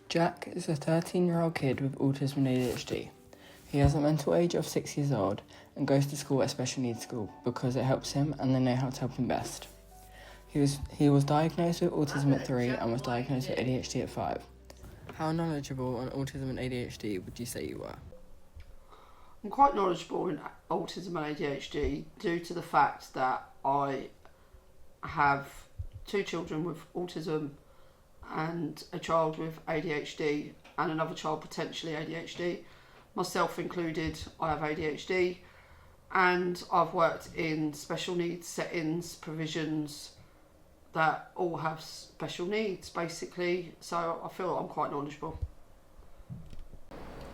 Jack is a 13-year-old kid with autism and ADHD. He has a mental age of 6 years old and goes to school at special needs school because it helps him and they know how to help him best. He was diagnosed with autism at 3 and was diagnosed with ADHD at 5. How knowledgeable on autism and ADHD would you say you were? I'm quite knowledgeable in autism and ADHD due to the fact that I have 2 children with autism and a child with ADHD and another child potentially ADHD. Myself included, I have ADHD, and I've worked in special needs settings, provisions that all have special needs basically, so I feel I'm quite knowledgeable.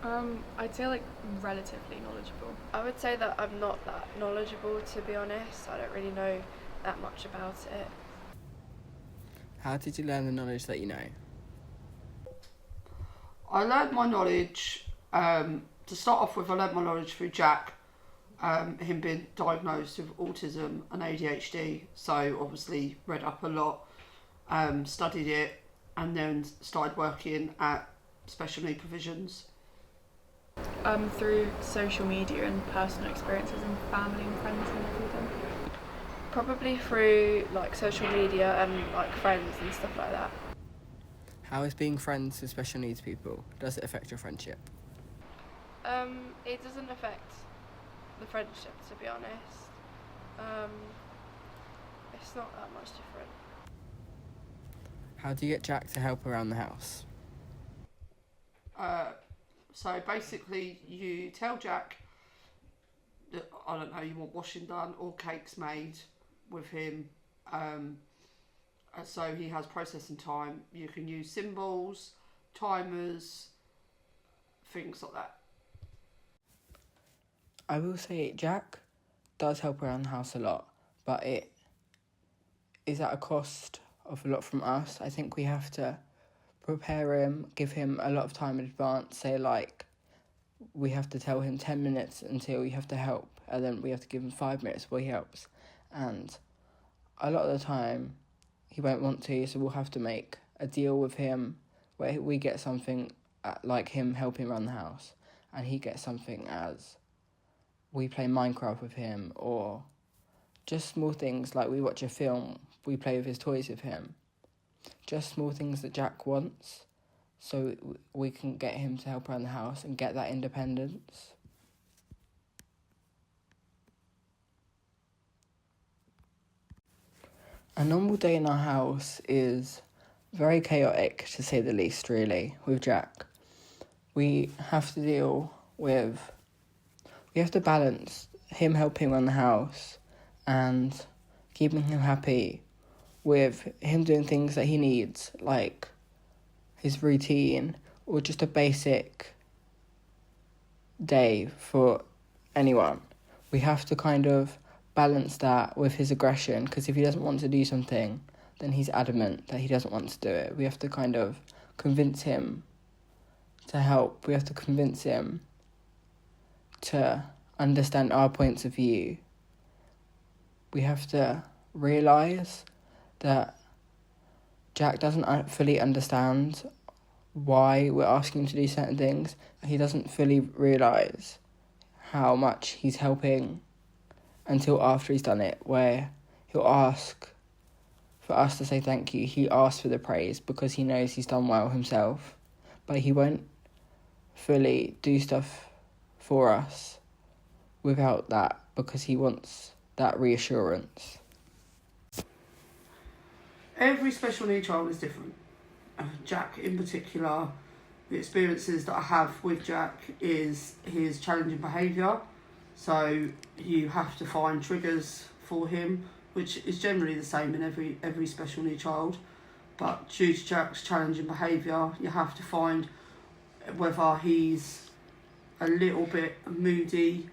I'd say relatively knowledgeable. I would say that I'm not that knowledgeable, to be honest. I don't really know that much about it. How did you learn the knowledge that you know? I learned my knowledge, to start off with, I learned my knowledge through Jack, him being diagnosed with autism and ADHD, so obviously read up a lot, studied it, and then started working at special need provisions. Through social media and personal experiences and family and friends and everything. Probably through social media and friends and stuff like that. How is being friends with special needs people? Does it affect your friendship? It doesn't affect the friendship, to be honest. It's not that much different. How do you get Jack to help around the house? So basically you tell Jack that, I don't know, you want washing done or cakes made with him, so he has processing time. You can use symbols, timers, things like that. I will say Jack does help around the house a lot, but it is at a cost of a lot from us. I think we have to prepare him, give him a lot of time in advance, say we have to tell him 10 minutes until you have to help, and then we have to give him 5 minutes while he helps. And a lot of the time he won't want to, so we'll have to make a deal with him where we get something like him helping around the house, and he gets something as we play Minecraft with him, or just small things like we watch a film, we play with his toys with him. Just small things that Jack wants, so we can get him to help around the house and get that independence. A normal day in our house is very chaotic, to say the least, really, with Jack. We have to balance him helping around the house and keeping him happy with him doing things that he needs, like his routine, or just a basic day for anyone. We have to kind of balance that with his aggression, because if he doesn't want to do something, then he's adamant that he doesn't want to do it. We have to kind of convince him to help. We have to convince him to understand our points of view. We have to realise that Jack doesn't fully understand why we're asking him to do certain things. He doesn't fully realise how much he's helping until after he's done it, where he'll ask for us to say thank you. He asks for the praise because he knows he's done well himself, but he won't fully do stuff for us without that, because he wants that reassurance. Every special need child is different. Jack in particular, the experiences that I have with Jack is his challenging behaviour. So you have to find triggers for him, which is generally the same in every special need child. But due to Jack's challenging behaviour, you have to find whether he's a little bit moody,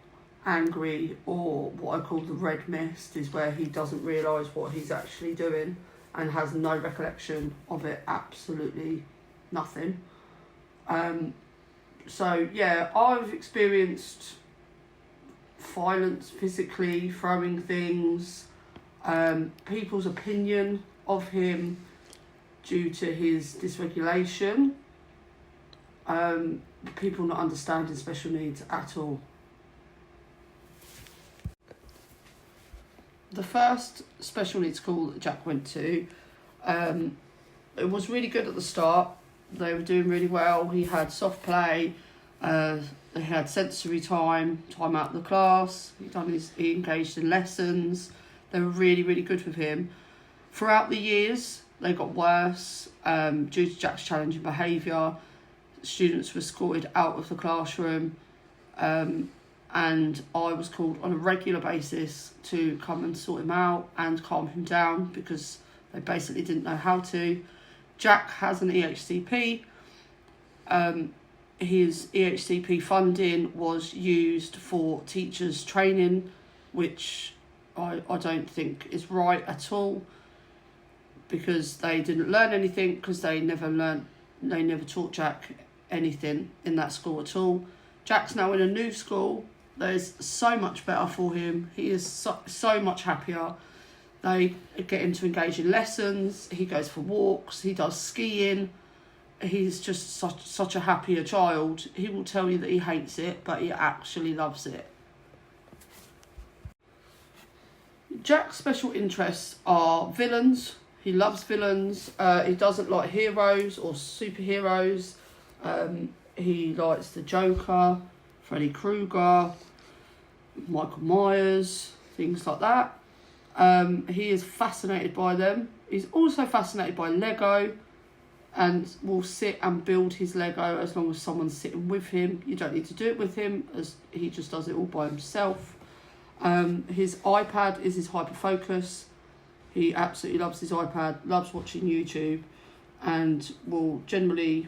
angry, or what I call the red mist, is where he doesn't realise what he's actually doing and has no recollection of it, absolutely nothing. So yeah, I've experienced violence physically, throwing things, people's opinion of him due to his dysregulation, people not understanding special needs at all. The first special needs school that Jack went to, it was really good at the start. They were doing really well. He had soft play, they had sensory time out of the class. He engaged in lessons. They were really, really good with him. Throughout the years, they got worse due to Jack's challenging behaviour. Students were escorted out of the classroom, and I was called on a regular basis to come and sort him out and calm him down because they basically didn't know how to. Jack has an EHCP. His EHCP funding was used for teachers' training, which I don't think is right at all, because they didn't learn anything, because they never taught Jack anything in that school at all. Jack's now in a new school that is so much better for him. He is so much happier. They get him to engage in lessons. He goes for walks. He does skiing. He's just such a happier child. He will tell you that he hates it, but he actually loves it. Jack's special interests are villains. He loves villains. He doesn't like heroes or superheroes. He likes the Joker, Freddy Krueger, Michael Myers, things like that. He is fascinated by them. He's also fascinated by Lego and will sit and build his Lego as long as someone's sitting with him. You don't need to do it with him, as he just does it all by himself. His iPad is his hyperfocus. He absolutely loves his iPad, loves watching YouTube, and will generally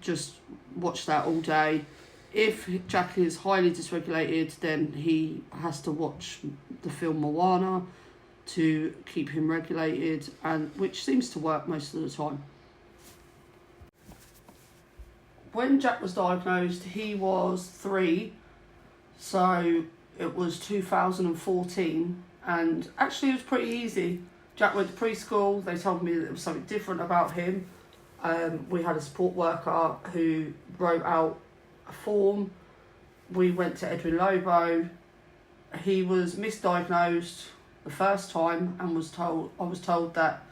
just watch that all day. If Jack is highly dysregulated, then he has to watch the film Moana to keep him regulated, and which seems to work most of the time. When Jack was diagnosed, he was 3, so it was 2014, and actually it was pretty easy. Jack went to preschool. They told me that there was something different about him. We had a support worker who wrote out a form. We went to Edwin Lobo. He was misdiagnosed the first time and I was told that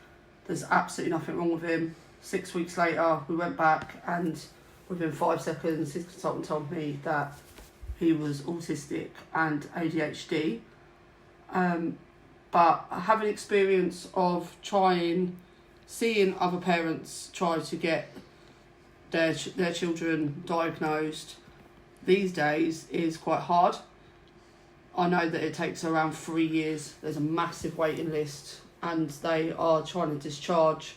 there's absolutely nothing wrong with him. 6 weeks later, we went back, and within 5 seconds, his consultant told me that he was autistic and ADHD. But having experience of seeing other parents try to get their children diagnosed these days is quite hard. I know that it takes around 3 years. There's a massive waiting list, and they are trying to discharge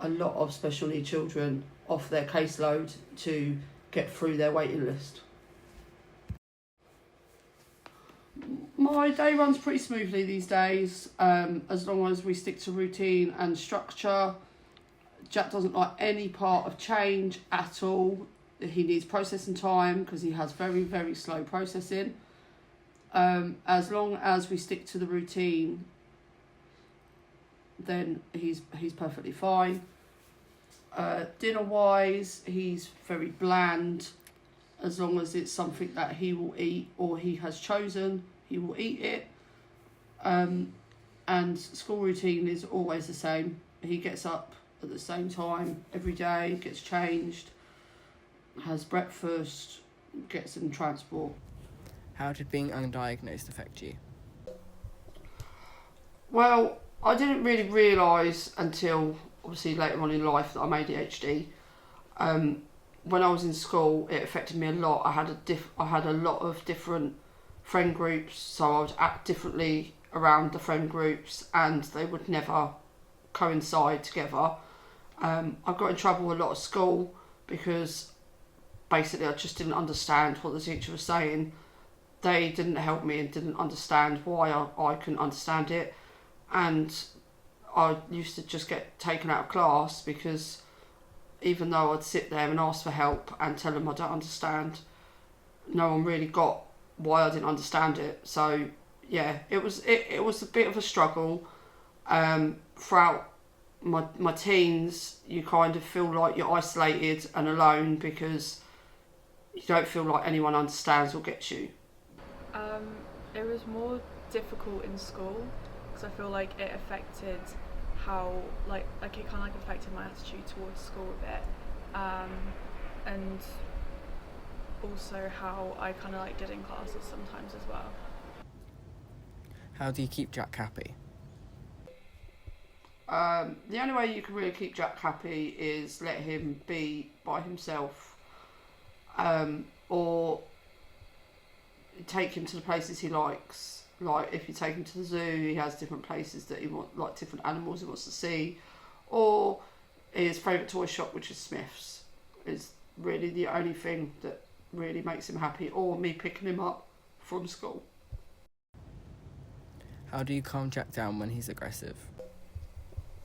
a lot of special need children off their caseload to get through their waiting list. My day runs pretty smoothly these days, as long as we stick to routine and structure. Jack doesn't like any part of change at all. He needs processing time because he has very, very slow processing. As long as we stick to the routine, then he's perfectly fine. Dinner wise, he's very bland. As long as it's something that he will eat or he has chosen, he will eat it. And school routine is always the same. He gets up at the same time every day, gets changed, has breakfast, gets in transport. How did being undiagnosed affect you? Well, I didn't really realise until obviously later on in life that I'm ADHD. When I was in school, it affected me a lot. I had a lot of different friend groups, so I would act differently around the friend groups, and they would never coincide together. I got in trouble a lot at school because basically I just didn't understand what the teacher was saying. They didn't help me and didn't understand why I couldn't understand it, and I used to just get taken out of class because even though I'd sit there and ask for help and tell them I don't understand, no one really got why I didn't understand it. So yeah, it was a bit of a struggle throughout my teens, you kind of feel like you're isolated and alone because you don't feel like anyone understands or gets you. It was more difficult in school because I feel like it affected how like it kind of affected my attitude towards school a bit, and also how I kind of did in classes sometimes as well. How do you keep Jack happy? The only way you can really keep Jack happy is let him be by himself, or take him to the places he likes. Like if you take him to the zoo, he has different places that he wants, like different animals he wants to see, or his favourite toy shop, which is Smith's, is really the only thing that really makes him happy, or me picking him up from school. How do you calm Jack down when he's aggressive?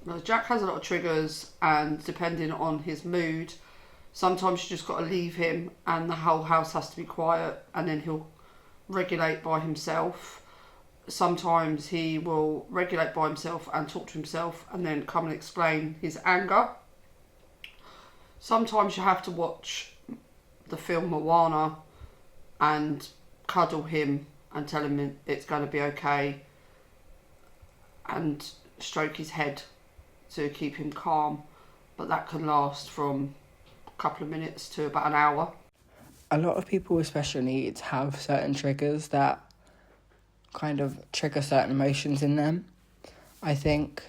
Now, Jack has a lot of triggers, and depending on his mood, sometimes you just got to leave him and the whole house has to be quiet, and then he'll regulate by himself. Sometimes he will regulate by himself and talk to himself and then come and explain his anger. Sometimes you have to watch the film Moana and cuddle him and tell him it's going to be okay, and stroke his head to keep him calm, but that can last from a couple of minutes to about an hour. A lot of people with special needs have certain triggers that kind of trigger certain emotions in them. I think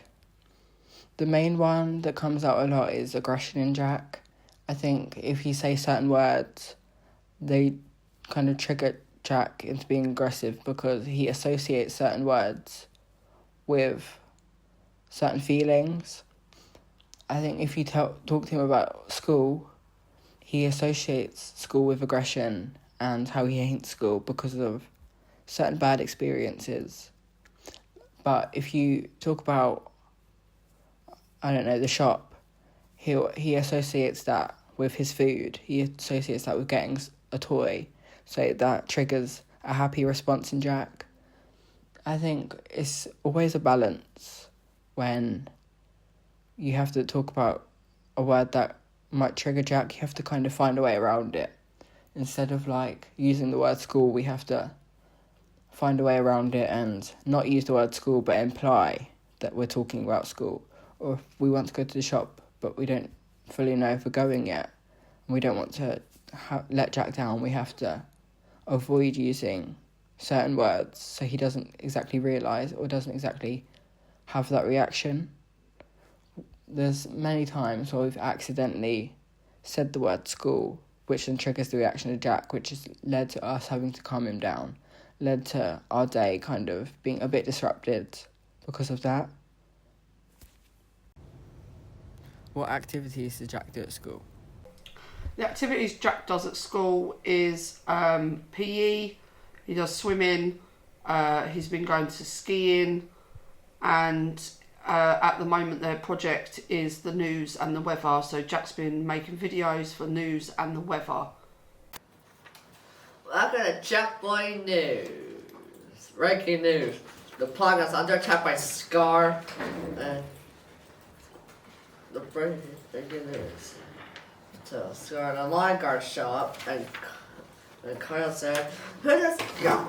the main one that comes out a lot is aggression in Jack. I think if you say certain words, they kind of trigger Jack into being aggressive because he associates certain words with certain feelings. I think if you talk to him about school, he associates school with aggression and how he hates school because of certain bad experiences. But if you talk about, I don't know, the shop, he associates that with his food. He associates that with getting a toy. So that triggers a happy response in Jack. I think it's always a balance when you have to talk about a word that might trigger Jack. You have to kind of find a way around it. Instead of using the word school, we have to find a way around it and not use the word school but imply that we're talking about school. Or if we want to go to the shop but we don't fully know if we're going yet and we don't want to let Jack down, we have to avoid using certain words so he doesn't exactly realise or doesn't exactly have that reaction. There's many times where we've accidentally said the word school, which then triggers the reaction of Jack, which has led to us having to calm him down, led to our day kind of being a bit disrupted because of that. What activities does Jack do at school? The activities Jack does at school is PE, he does swimming, he's been going to skiing, and at the moment their project is the news and the weather, so Jack's been making videos for news and the weather. Welcome to Jack Boy News. Breaking news. The plug is under attack by Scar. And the breaking news. So Scar and the line guards show up and Kyle said, "Who does go?"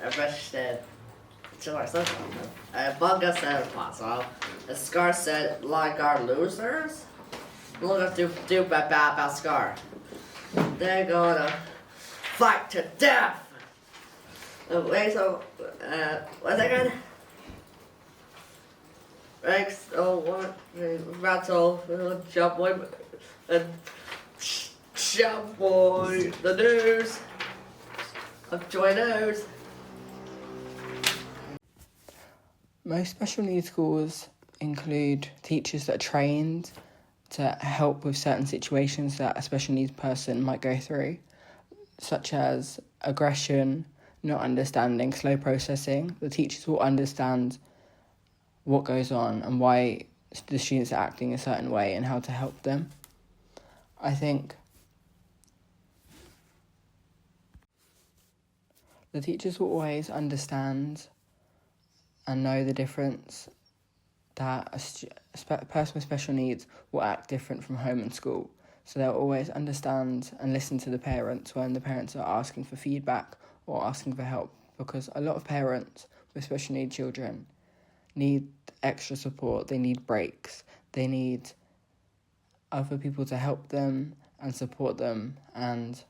And Fresh said, and Bunga said impossible. And Scar said, "Line guard losers?" Look at do bad about Scar. They're gonna fight to death. Wait, so, one second. Thanks, what? Battle, Jump Boy, and Jump Boy, the news. Enjoy news. Most special needs schools include teachers that are trained to help with certain situations that a special needs person might go through, such as aggression, not understanding, slow processing. The teachers will understand what goes on and why the students are acting a certain way and how to help them. I think the teachers will always understand and know the difference that a person with special needs will act different from home and school. So they'll always understand and listen to the parents when the parents are asking for feedback or asking for help, because a lot of parents with special needs children need extra support. They need breaks. They need other people to help them and support them, and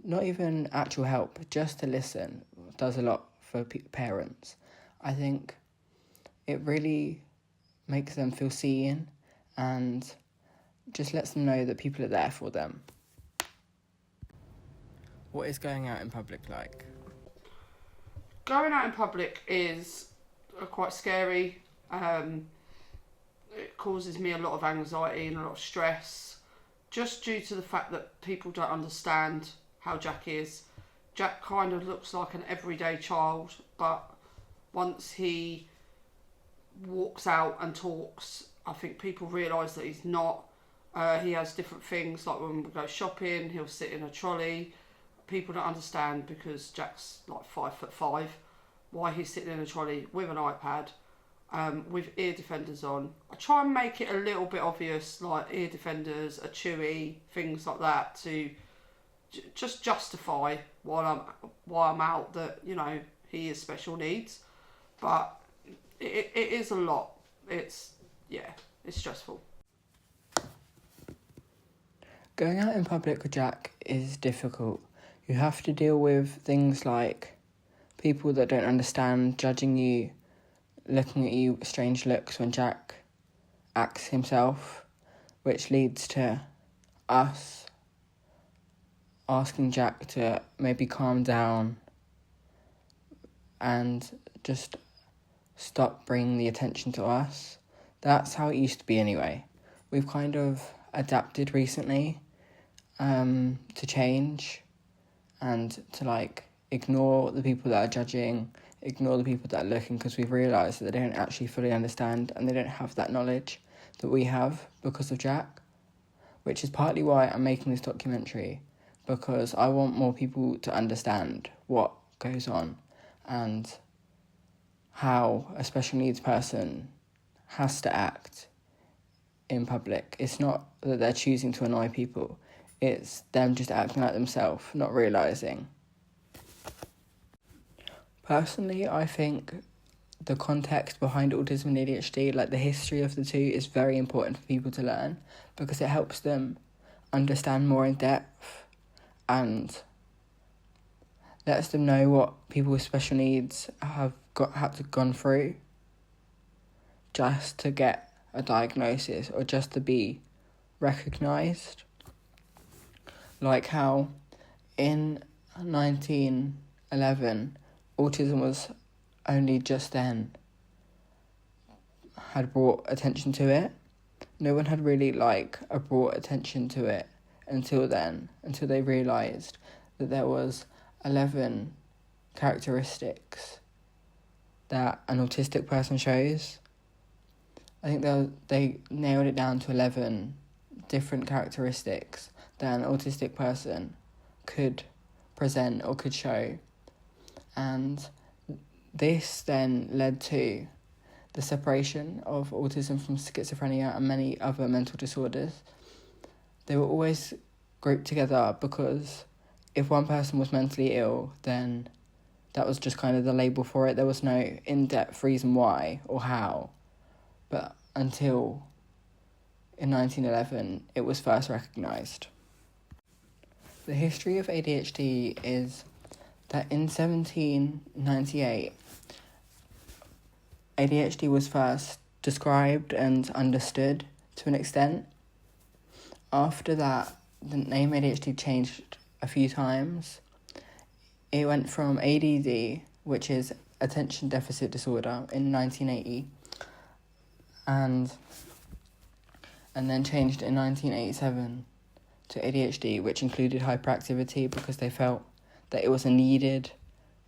not even actual help, just to listen does a lot for parents. I think it really makes them feel seen and just lets them know that people are there for them. What is going out in public like? Going out in public is quite scary. It causes me a lot of anxiety and a lot of stress, just due to the fact that people don't understand how Jack is. Jack kind of looks like an everyday child, but once he walks out and talks, I think people realise that he's not. He has different things, like when we go shopping, he'll sit in a trolley. People don't understand, because Jack's like 5'5", why he's sitting in a trolley with an iPad, with ear defenders on. I try and make it a little bit obvious, like ear defenders, a chewy, things like that, to just justify why I'm out, that, you know, he is special needs. But it is a lot. It's stressful. Going out in public with Jack is difficult. You have to deal with things like people that don't understand, judging you, looking at you with strange looks when Jack acts himself, which leads to us asking Jack to maybe calm down and just stop bringing the attention to us. That's how it used to be anyway. We've kind of adapted recently to change and to ignore the people that are judging, ignore the people that are looking, because we've realised that they don't actually fully understand and they don't have that knowledge that we have because of Jack, which is partly why I'm making this documentary, because I want more people to understand what goes on and how a special needs person has to act in public. It's not that they're choosing to annoy people, it's them just acting like themselves, not realising. Personally, I think the context behind autism and ADHD, like the history of the two, is very important for people to learn, because it helps them understand more in depth and lets them know what people with special needs have gone through just to get a diagnosis or just to be recognised. Like how in 1911, autism was only just then had brought attention to it. No one had really brought attention to it until then, until they realised that there was 11 characteristics that an autistic person shows. I think they nailed it down to 11 different characteristics that an autistic person could present or could show. And this then led to the separation of autism from schizophrenia and many other mental disorders. They were always grouped together because if one person was mentally ill, then that was just kind of the label for it. There was no in-depth reason why or how. But until in 1911, it was first recognised. The history of ADHD is that in 1798, ADHD was first described and understood to an extent. After that, the name ADHD changed a few times. It went from ADD, which is attention deficit disorder, in 1980, and then changed in 1987 to ADHD, which included hyperactivity, because they felt that it was a needed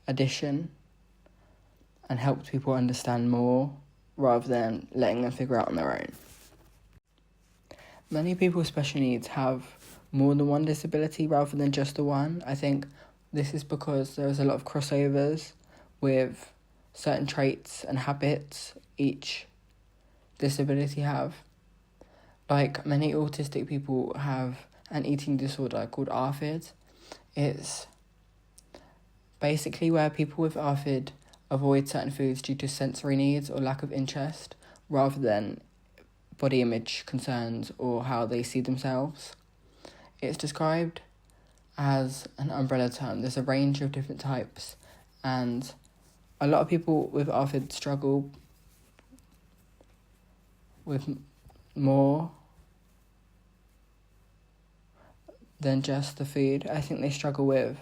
addition and helped people understand more rather than letting them figure out on their own. Many people with special needs have more than one disability rather than just the one. I think this is because there's a lot of crossovers with certain traits and habits each disability have. Like, many autistic people have an eating disorder called ARFID. It's basically where people with ARFID avoid certain foods due to sensory needs or lack of interest, rather than body image concerns or how they see themselves. It's described as an umbrella term. There's a range of different types, and a lot of people with ARFID struggle with more than just the food. I think they struggle with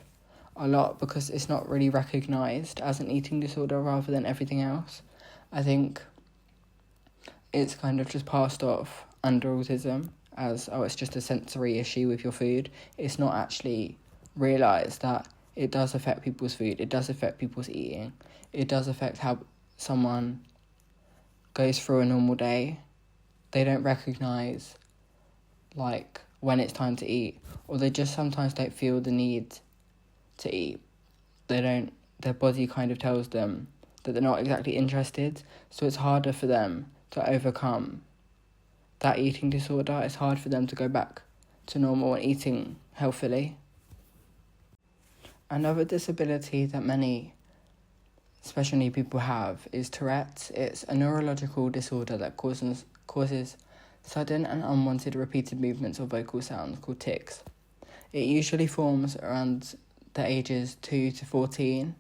a lot because it's not really recognised as an eating disorder rather than everything else. I think it's kind of just passed off under autism as, oh, it's just a sensory issue with your food. It's not actually realised that it does affect people's food, it does affect people's eating, it does affect how someone goes through a normal day. They don't recognise, like, when it's time to eat, or they just sometimes don't feel the need to eat. Their body kind of tells them that they're not exactly interested, so it's harder for them to overcome that eating disorder. It's hard for them to go back to normal and eating healthily. Another disability that many special need people have is Tourette's. It's a neurological disorder that causes sudden and unwanted repeated movements or vocal sounds called tics. It usually forms around the ages 2 to 14.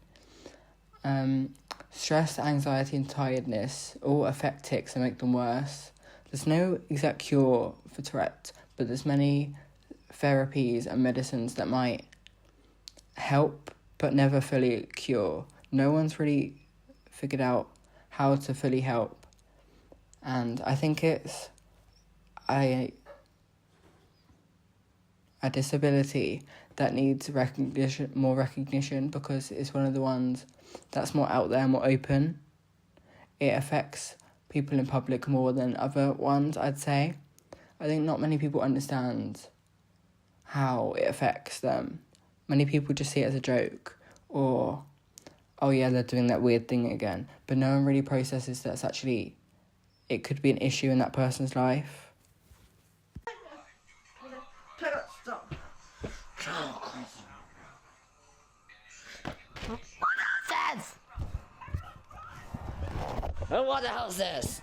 Stress, anxiety and tiredness all affect tics and make them worse. There's no exact cure for Tourette's, but there's many therapies and medicines that might help but never fully cure. No one's really figured out how to fully help, and I think it's a disability that needs more recognition because it's one of the ones that's more out there, more open. It affects people in public more than other ones, I'd say. I think not many people understand how it affects them. Many people just see it as a joke, or, oh yeah, they're doing that weird thing again. But no one really processes that's actually, it could be an issue in that person's life. What the hell is this?